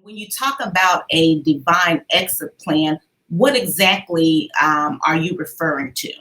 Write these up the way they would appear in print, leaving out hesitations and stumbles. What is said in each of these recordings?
When you talk about a divine exit plan, what exactly are you referring to?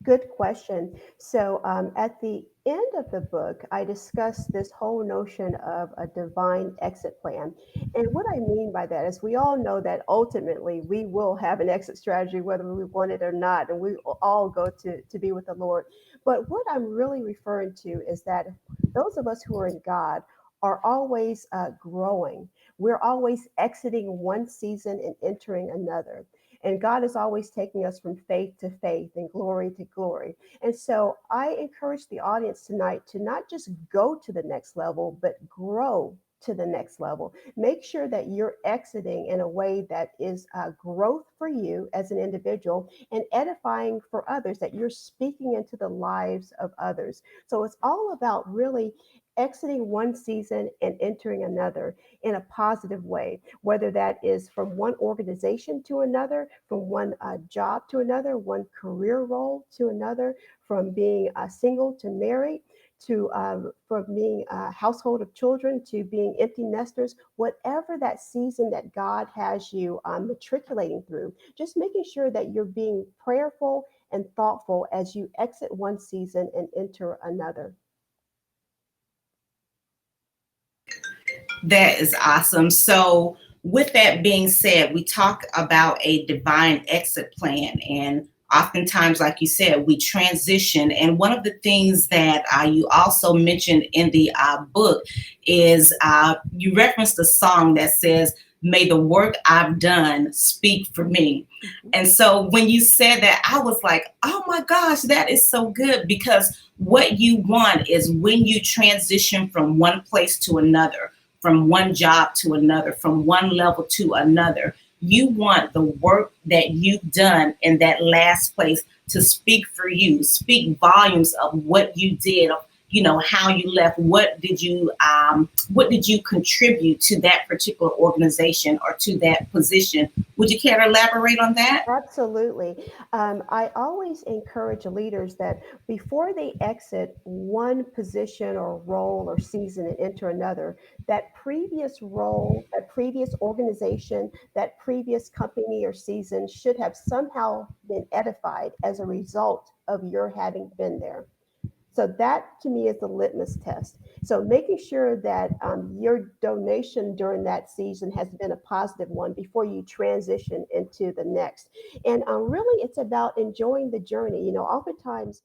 Good question. So, at the end of the book, I discuss this whole notion of a divine exit plan. And what I mean by that is we all know that ultimately we will have an exit strategy, whether we want it or not, and we will all go to be with the Lord. But what I'm really referring to is that those of us who are in God are always growing. We're always exiting one season and entering another. And God is always taking us from faith to faith and glory to glory. And so I encourage the audience tonight to not just go to the next level, but grow to the next level. Make sure that you're exiting in a way that is growth for you as an individual and edifying for others, that you're speaking into the lives of others. So it's all about really exiting one season and entering another in a positive way, whether that is from one organization to another, from one job to another, one career role to another, from being single to married, to from being a household of children to being empty nesters, whatever that season that God has you matriculating through, just making sure that you're being prayerful and thoughtful as you exit one season and enter another. That is awesome. So, with that being said, we talk about a divine exit plan. And oftentimes, like you said, we transition. And one of the things that you also mentioned in the book is you referenced a song that says, "May the work I've done speak for me." Mhm. And so when you said that, I was like, oh my gosh, that is so good, because what you want is when you transition from one place to another, from one job to another, from one level to another, you want the work that you've done in that last place to speak for you, speak volumes of what you did, of how you left, what did you contribute to that particular organization or to that position. Would you care to elaborate on that? Absolutely. I always encourage leaders that before they exit one position or role or season and enter another, that previous role, that previous organization, that previous company or season should have somehow been edified as a result of your having been there. So that to me is the litmus test. So making sure that your donation during that season has been a positive one before you transition into the next. And really, it's about enjoying the journey. You know, oftentimes